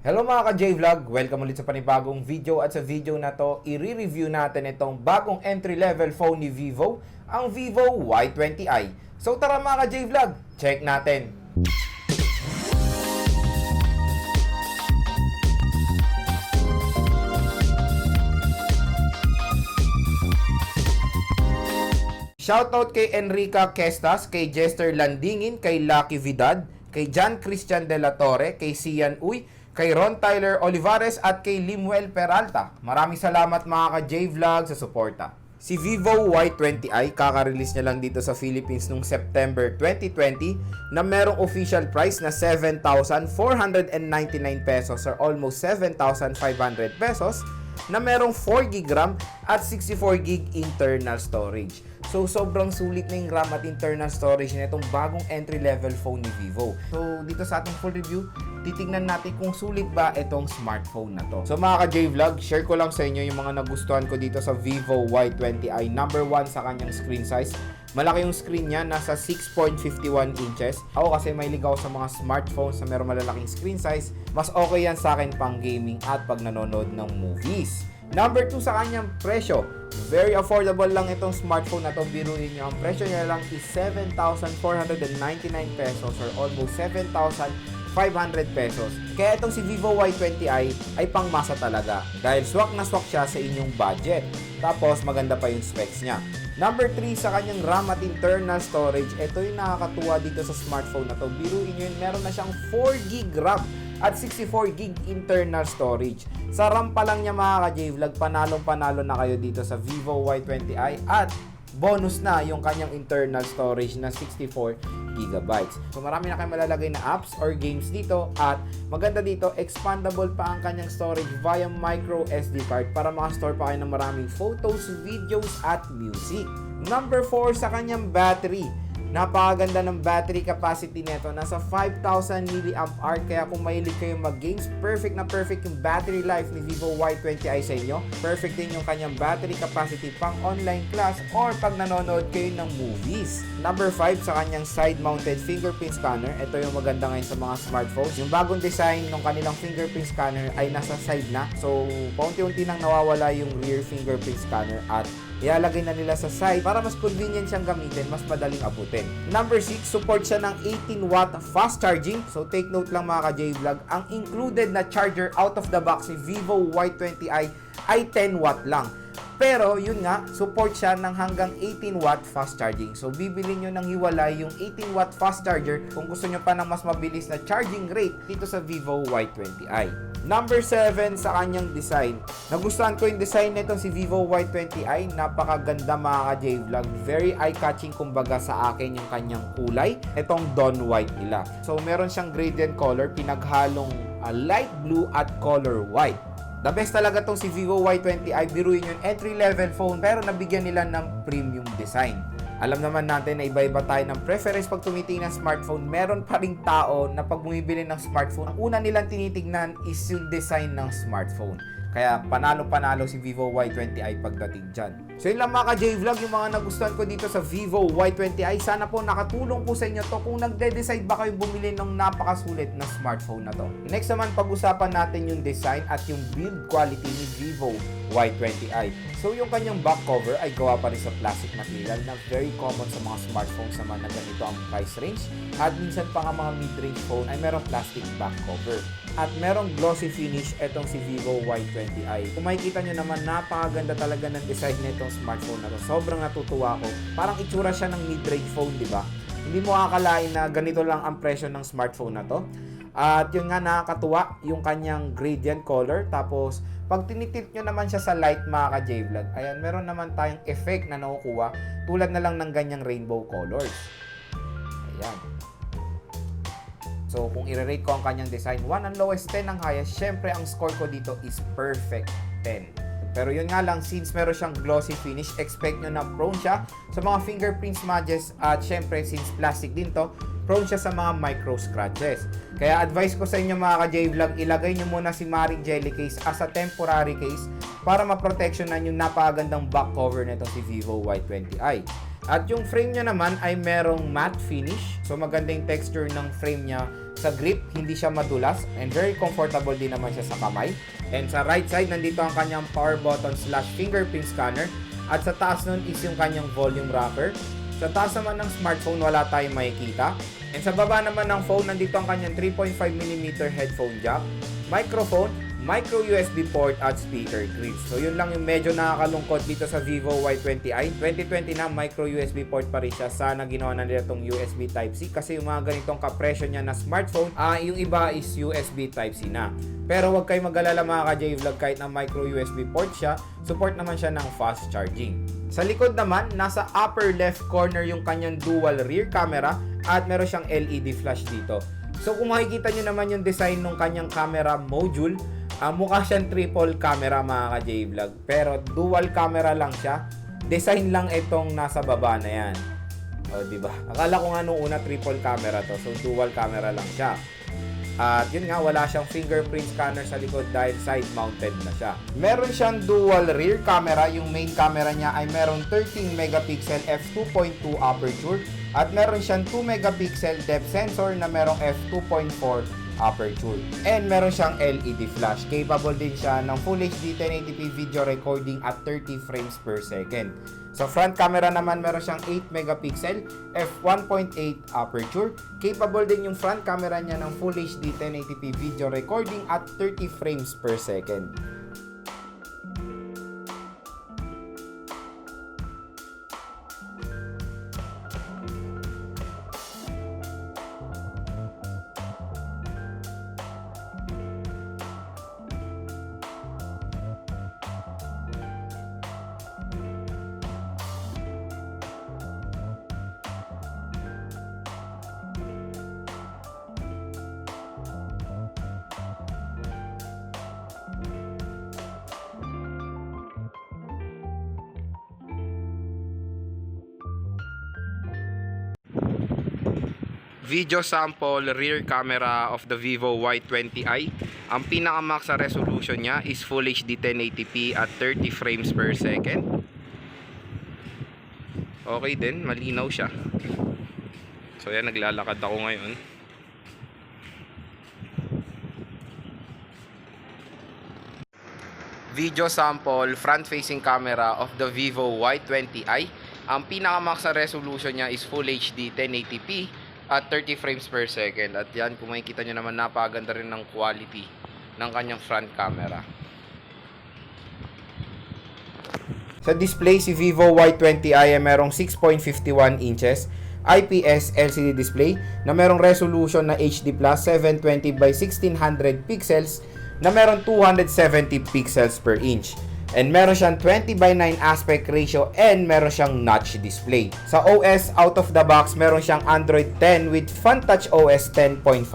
Hello mga ka-J-Vlog! Welcome ulit sa panibagong video at sa video na to, i-review natin itong bagong entry-level phone ni Vivo, ang Vivo Y20i. So tara mga ka-J-Vlog, check natin! Shoutout kay Enrica Kestas, kay Jester Landingin, kay Lucky Vidad, kay John Christian De La Torre, kay Sian Uy, kay Ron Tyler Olivares at kay Limuel Peralta. Maraming salamat mga ka-J-Vlog sa suporta. Si Vivo Y20i, kaka-release niya lang dito sa Philippines noong September 2020 na merong official price na 7,499 pesos or almost 7,500 pesos na merong 4GB RAM at 64GB internal storage. So, sobrang sulit na yung RAM at internal storage na itong bagong entry-level phone ni Vivo. So, dito sa ating full review, titignan natin kung sulit ba itong smartphone na to. So, mga ka-J-Vlog, share ko lang sa inyo yung mga nagustuhan ko dito sa Vivo Y20i. Number 1 sa kanyang screen size. Malaki yung screen niya, nasa 6.51 inches. Ako kasi may ligaw sa mga smartphones na meron malalaking screen size. Mas okay yan sa akin pang gaming at pag nanonood ng movies. Number 2 sa kanyang presyo. Very affordable lang itong smartphone na to. Biruin nyo, ang presyo niya lang is 7,499 pesos or almost 7,500 pesos. Kaya itong si Vivo Y20i ay pangmasa talaga dahil swak na swak siya sa inyong budget. Tapos maganda pa yung specs niya. Number 3 sa kanyang RAM at internal storage. Ito yung nakakatuwa dito sa smartphone na to. Biruin nyo yun, meron na siyang 4GB RAM at 64GB internal storage. Sa RAM pa lang niya mga ka-J-Vlog, panalong-panalo na kayo dito sa Vivo Y20i at bonus na yung kanyang internal storage na 64GB. So marami na kayong malalagay na apps or games dito at maganda dito, expandable pa ang kanyang storage via micro SD card para makastore pa kayo ng maraming photos, videos at music. Number 4 sa kanyang battery. Napakaganda ng battery capacity nito. Nasa 5,000 mAh. Kaya kung mahilig kayo mag-games, perfect na perfect yung battery life ni Vivo Y20i sa inyo. Perfect din yung kanyang battery capacity pang online class or pag nanonood kayo ng movies. Number 5 sa kanyang side-mounted fingerprint scanner. Ito yung maganda ngayon sa mga smartphones. Yung bagong design ng kanilang fingerprint scanner ay nasa side na. So, paunti-unti nang nawawala yung rear fingerprint scanner at ilalagay na nila sa side para mas convenient siyang gamitin, mas madaling abutin. Number 6, support siya ng 18W fast charging. So take note lang mga ka-J-Vlog, ang included na charger out of the box ni Vivo Y20i ay 10W lang. Pero yun nga, support siya ng hanggang 18W fast charging. So bibili nyo ng hiwalay yung 18W fast charger kung gusto nyo pa ng mas mabilis na charging rate dito sa Vivo Y20i. Number 7 sa kanyang design. Nagustuhan ko yung design nito si Vivo Y20i. Napakaganda mga ka-J-Vlog. Very eye-catching kumbaga sa akin yung kanyang kulay. Itong dawn white nila. So meron siyang gradient color, pinaghalong light blue at color white. The best talaga tong si Vivo Y20i. Biruin yung entry-level phone pero nabigyan nila ng premium design. Alam naman natin na iba-iba tayo ng preference pag tumitingin ng smartphone. Meron pa ring tao na pag bumibili ng smartphone, ang una nilang tinitignan is yung design ng smartphone. Kaya panalo-panalo si Vivo Y20i pagdating dyan. So yun lang mga ka-J-Vlog, yung mga nagustuhan ko dito sa Vivo Y20i. Sana po nakatulong po sa inyo to kung nagde-decide ba kayo bumili ng napakasulit na smartphone na to. Next naman, pag-usapan natin yung design at yung build quality ni Vivo Y20i. So yung kanyang back cover ay gawa pa rin sa plastic material na very common sa mga smartphones naman na ganito ang price range. At minsan pa nga mga mid-range phone ay merong plastic back cover. At merong glossy finish etong si Vivo Y20i. Kung makikita nyo naman, napakaganda talaga ng design nitong smartphone na to. Sobrang natutuwa ako. Parang itsura siya ng mid-range phone, di ba? Hindi mo akalain na ganito lang ang presyo ng smartphone na to. At yun nga, nakakatuwa yung kanyang gradient color. Tapos, pag tinitilt nyo naman siya sa light mga ka-J-Vlog, ayan, meron naman tayong effect na nakukuha tulad na lang ng ganyang rainbow colors. Ayan. So, kung i-rate ko ang kanyang design, 1 ang lowest, 10 ang highest, syempre ang score ko dito is perfect 10. Pero yun nga lang, since meron siyang glossy finish, expect nyo na prone siya sa mga fingerprint smudges at syempre, since plastic din to, prone siya sa mga micro scratches. Kaya advice ko sa inyo mga ka-J-Vlog, ilagay nyo muna si Maring Jelly Case as a temporary case para ma-protectionan yung napakagandang back cover nito si Vivo Y20i. At yung frame niya naman ay merong matte finish. So maganda yung texture ng frame niya sa grip, hindi siya madulas, and very comfortable din naman siya sa kamay. And sa right side, nandito ang kanyang power button / fingerprint scanner. At sa taas nun is yung kanyang volume rocker. Sa taas naman ng smartphone, wala tayong makikita. And sa baba naman ng phone, nandito ang kanyang 3.5mm headphone jack, microphone, micro USB port at speaker grids. So yun lang yung medyo nakakalungkot dito sa Vivo Y20i. 2020 na, micro USB port pa rin siya. Sana ginawa na nila itong USB Type-C kasi yung mga ganitong kapresyo niya na smartphone, yung iba is USB Type-C na. Pero huwag kayo mag-alala mga ka-J-Vlog, kahit na micro USB port siya, support naman siya ng fast charging. Sa likod naman, nasa upper left corner yung kanyang dual rear camera at meron siyang LED flash dito. So kung makikita nyo naman yung design ng kanyang camera module, mukha siyang triple camera mga ka-J-Vlog. Pero dual camera lang siya. Design lang itong nasa baba na yan. O, diba? Akala ko nga nung una triple camera to. So dual camera lang siya. At yun nga, wala siyang fingerprint scanner sa likod dahil side mounted na siya. Meron siyang dual rear camera. Yung main camera niya ay meron 13 megapixel f2.2 aperture. At meron siyang 2 megapixel depth sensor na merong f2.4 aperture. And meron siyang LED flash. Capable din siya ng Full HD 1080p video recording at 30 frames per second. Sa front camera naman, meron siyang 8 megapixel f1.8 aperture. Capable din yung front camera niya ng Full HD 1080p video recording at 30 frames per second. Video sample rear camera of the Vivo Y20i. Ang pinaka-max sa resolution niya is Full HD 1080p at 30 frames per second. Okay din, malinaw siya. So yan, naglalakad ako ngayon. Video sample front-facing camera of the Vivo Y20i. Ang pinaka-max sa resolution niya is Full HD 1080p at 30 frames per second. At yan, kung makikita nyo naman, napakaganda rin ng quality ng kanyang front camera. Sa display, si Vivo Y20i ay merong 6.51 inches IPS LCD display na merong resolution na HD+, 720 by 1600 pixels na merong 270 pixels per inch. And meron siyang 20 by 9 aspect ratio and meron siyang notch display. Sa OS, out of the box, meron siyang Android 10 with FunTouch OS 10.5.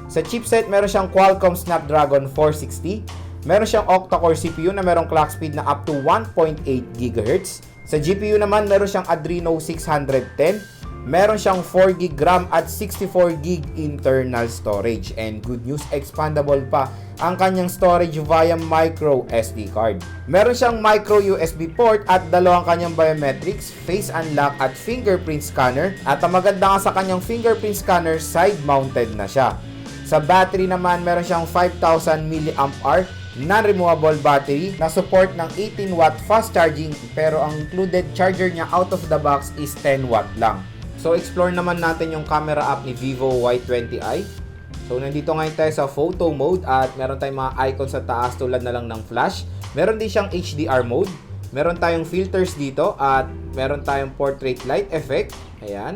Sa chipset, meron siyang Qualcomm Snapdragon 460. Meron siyang octa-core CPU na merong clock speed na up to 1.8 GHz. Sa GPU naman, meron siyang Adreno 610. Meron siyang 4GB RAM at 64GB internal storage. And good news, expandable pa ang kanyang storage via micro SD card. Meron siyang micro USB port at dalawang kanyang biometrics, face unlock at fingerprint scanner. At ang maganda nga sa kanyang fingerprint scanner, side mounted na siya. Sa battery naman, meron siyang 5,000 mAh non-removable battery na support ng 18W fast charging, pero ang included charger niya out of the box is 10W lang. So explore naman natin yung camera app ni Vivo Y20i. So nandito ngayon tayo sa photo mode at meron tayong mga icons sa taas tulad na lang ng flash. Meron din siyang HDR mode. Meron tayong filters dito at meron tayong portrait light effect. Ayan.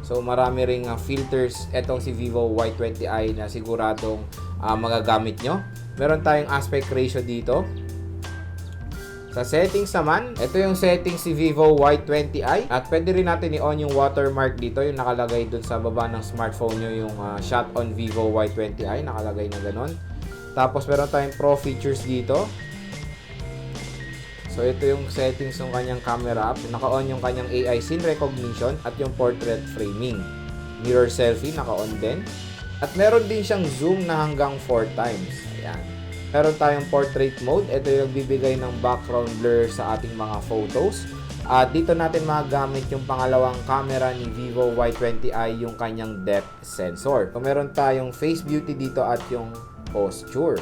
So marami ring filters etong si Vivo Y20i na siguradong magagamit nyo. Meron tayong aspect ratio dito. Sa settings naman, ito yung settings si Vivo Y20i at pwede rin natin i-on yung watermark dito, yung nakalagay dun sa baba ng smartphone nyo, yung shot on Vivo Y20i, nakalagay na ganon. Tapos meron tayong pro features dito. So ito yung settings ng kanyang camera app. Naka-on yung kanyang AI scene recognition at yung portrait framing. Mirror selfie, naka-on din. At meron din siyang zoom na hanggang 4 times. Ayan. Meron tayong portrait mode. Ito yung bibigay ng background blur sa ating mga photos. At dito natin magagamit yung pangalawang camera ni Vivo Y20i, yung kanyang depth sensor. So, meron tayong face beauty dito at yung posture.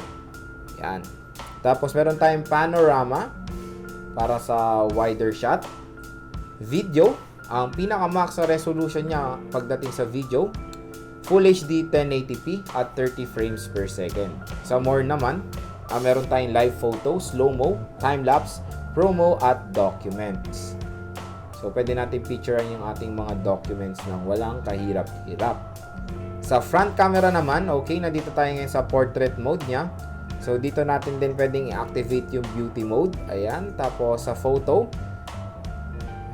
Yan. Tapos meron tayong panorama para sa wider shot. Video, ang pinaka-max sa resolution niya pagdating sa video, Full HD 1080p at 30 frames per second. Sa more naman, meron tayong live photo, slow-mo, time-lapse, promo at documents. So, pwede natin picturean yung ating mga documents nang walang kahirap-hirap. Sa front camera naman, okay na dito tayo ngayon sa portrait mode niya. So, dito natin din pwedeng i-activate yung beauty mode. Ayan. Tapos, sa photo.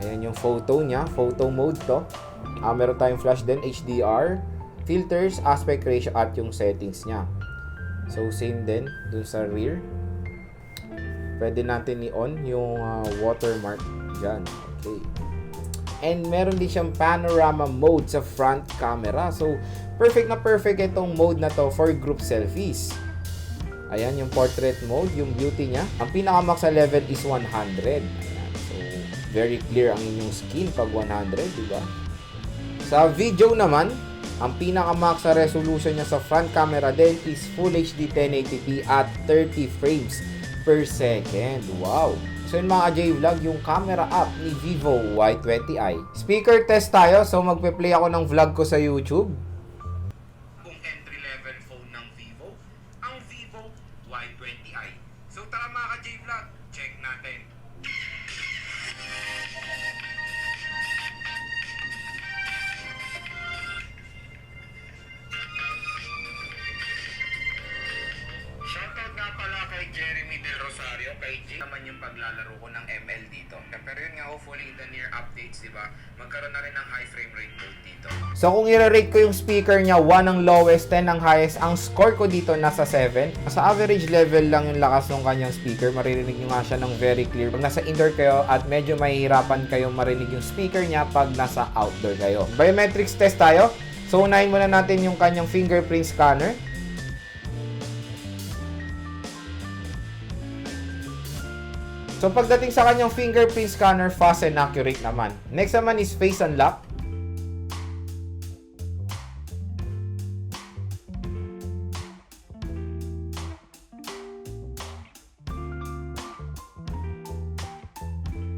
Ayan yung photo niya. Photo mode to. Meron tayong flash din, HDR, filters, aspect ratio at yung settings niya. So, same din dun sa rear. Pwede natin i-on yung watermark dyan. Okay. And meron din siyang panorama mode sa front camera. So, perfect na perfect itong mode na to for group selfies. Ayan yung portrait mode, yung beauty niya. Ang pinaka-max sa level is 100. Ayan. So, very clear ang inyong skin pag 100, diba? Sa video naman, ang pinaka-max sa resolution niya sa front camera din is Full HD 1080p at 30 frames per second. Wow! So yun mga J-Vlog, yung camera app ni Vivo Y20i. Speaker test tayo. So magpe-play ako ng vlog ko sa YouTube. Kung entry-level phone ng Vivo, ang Vivo Y20i. So tara mga J-Vlog, check natin. Shoutout nga pala kay Jeremy Del Rosario, kay G naman yung paglalaro ko ng ML dito. Pero yun nga, hopefully in the near updates, diba, magkaroon na rin ng high frame rate mode dito. So kung i-rate ko yung speaker niya, 1 ang lowest, 10 ang highest, ang score ko dito nasa 7. Sa average level lang yung lakas ng kanyang speaker, maririnig nyo nga siya ng very clear. Pag nasa indoor kayo at medyo mahihirapan kayo marinig yung speaker niya pag nasa outdoor kayo. Biometrics test tayo. So unahin muna natin yung kanyang fingerprint scanner. So pagdating sa kanyang fingerprint scanner, fast and accurate naman. Next naman is face unlock.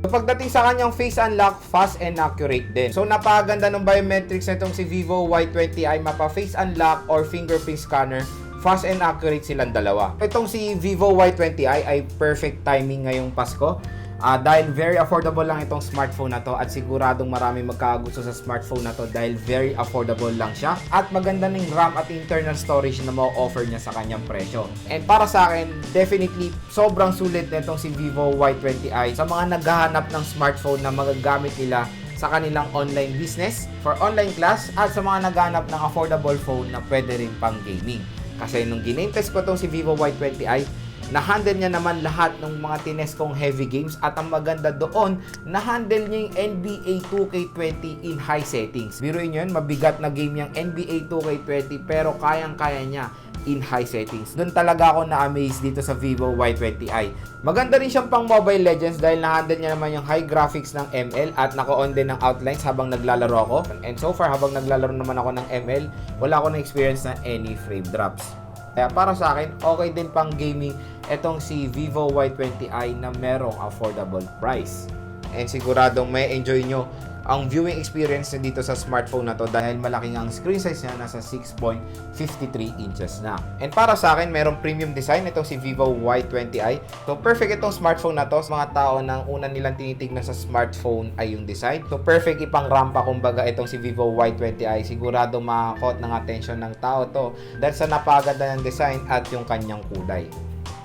So pagdating sa kanyang face unlock, fast and accurate din. So napakaganda ng biometrics nitong si Vivo Y20i, mapa face unlock or fingerprint scanner. Fast and accurate silang dalawa. Itong si Vivo Y20i ay perfect timing ngayong Pasko. Dahil very affordable lang itong smartphone na to at siguradong marami magkagusto sa smartphone na to dahil very affordable lang siya at maganda ng RAM at internal storage na ma-offer niya sa kanyang presyo. And para sa akin, definitely sobrang sulit nitong si Vivo Y20i sa mga naghahanap ng smartphone na magagamit nila sa kanilang online business, for online class, at sa mga naghahanap ng affordable phone na pwede rin pang gaming. Kasi nung giname test ko tong si Vivo Y20i, na-handle niya naman lahat ng mga tinest kong heavy games at ang maganda doon, na-handle niya yung NBA 2K20 in high settings. Biruin nyo yun, mabigat na game yung NBA 2K20 pero kayang-kaya niya in high settings. Doon talaga ako na-amaze dito sa Vivo Y20i. Maganda rin siyang pang Mobile Legends dahil na-handle niya naman yung high graphics ng ML at naka-on din ng outlines habang naglalaro ako. And so far, habang naglalaro naman ako ng ML, wala ako na-experience na any frame drops. Kaya para sa akin, okay din pang gaming itong si Vivo Y20i na merong affordable price. And siguradong may enjoy nyo ang viewing experience na dito sa smartphone na to dahil malaking ang screen size niya, nasa 6.53 inches na. And para sa akin, merong premium design itong si Vivo Y20i. So perfect itong smartphone na to sa mga tao nang una nilang tinitignan sa smartphone ay yung design. So perfect ipang rampa kumbaga itong si Vivo Y20i. Sigurado makakot ng attention ng tao to dahil sa napakaganda ng design at yung kanyang kulay.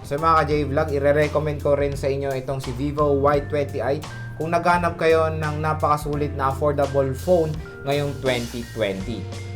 So mga ka-J-Vlog, i-recommend ko rin sa inyo itong si Vivo Y20i kung naghanap kayo ng napakasulit na affordable phone ngayong 2020.